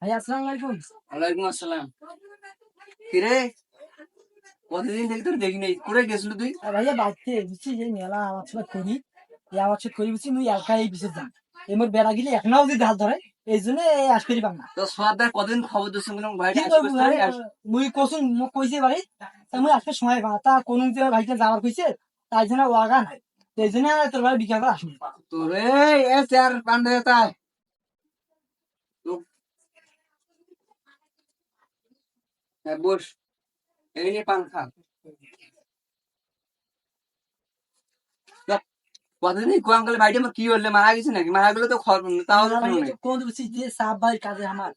ভাইয়া আসসালামু আলাইকুম। ওয়ালাইকুম আসসালাম। কিরে কতদিন থেকে তোর দেখি নাই, কোথায় গেছিলি তুই? ভাইয়া বাড়তে বুঝছি যে মেলা আমার ছোট করি আমার ছোট করি বুঝছি মুই একা এই বিশেষ যান এমন বেড়া গেলে এখনো যদি ধার ধরে এই জন্য আশ করি পাং না। তোর সর্দার কতদিন খবর দিচ্ছে ভাই কি করবো ভাই মুই কসুন মোক কইছে ভাই তা মুই আজকে সময় পা তা কোন ভাইটা যাওয়ার কইছে তাই জন্য ওয়াগা নাই এই জন্য তোর ভাই বিকাল করে আসুন তোরে এ চার পান্ডে তাই বস এই নিয়ে পান খা। কতদিন কোয়াঙ্কালে ভাইটা আমার কি হলে মারা গেছে নাকি? মারা গেলে তো খবর তাও কোন বুঝছি যে সাপ ভাই কাজে আমার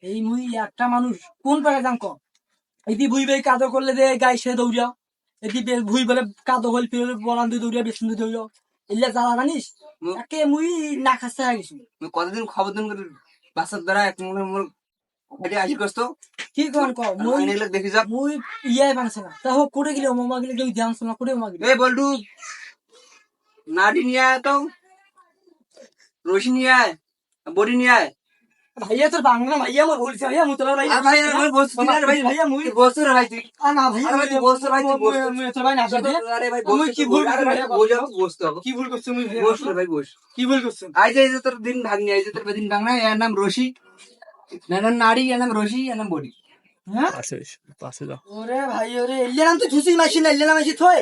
এই মুই একটা মানুষ কোন পারে জান কম এটি ভুই ভাই কাদো করলে যে গাই সে দৌড়িয়া এটি ভুই বলে কাদো হল ফিরে বলান দিয়ে দৌড়িয়া বেসন দিয়ে দৌড়িয়া এগুলা জ্বালা জানিস একে মুই না খাস্তে গেছি। কতদিন খবর দিন করে বাসার দ্বারা এক মনে ভাইটা আসি করতো কি কোন কম মুই দেখি যা মুই ইয়াই বানছে না তা হোক করে গেলে মামা গেলে কেউ ধ্যান শোনা করে মামা গেলে এ বল্টু নাড়ি নিয়ে আয় তো, রশি নিয়ে আয়, বড়ি নিয়ে আয়। ভাইয়া তোর বাংলা ভাইয়া আমার বলছে ভাইয়া মুতলা ভাই ভাই আমার বসছি রে ভাই, ভাইয়া মুই বসছ রে ভাই তুই। না ভাইয়া আরে ভাই তুই বসছ ভাই, তুই বস। তোর ভাই না আরে ভাই মুই কি ভুল আরে ভাই বসে বসতে হবে। কি ভুল করছ মুই বস রে ভাই বস। কি ভুল করছ আই যে তোর দিন ভাঙনি, আই যে তোর দিন ভাঙনা, এর নাম রশি, এর নাম নাড়ি, এর নাম রশি, এর নাম বড়ি। হ্যাঁ পাশে দাও ওরে ভাই ওরে এলিয়াম তো ঠুসি মাসি না এলিয়াম মাসি থই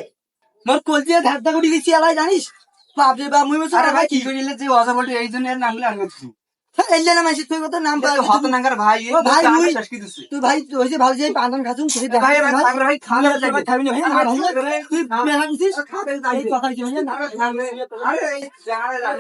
মোর কলজিয়া ধাক্কা গুড়ি গেছি আলাই জানিস বাপ রে বাপ মুই বলছ আরে ভাই কি করিলে যে অজা বলতে এই জন্য এর নাম গুলো আনছি। এলিয়াম মাসি থই কত নাম পাই হত নাঙ্গার ভাই এই ভাই মুই শাসকি দিছে তুই ভাই ওই যে ভালো যে পাঁচজন খাচুন তুই দেখ ভাই ভাই ভাই খাবে ভাই খাবি না ভাই ভাই তুই মেলা দিছিস খাবে এই কথা কি ভাই না আরে এই জায়গায়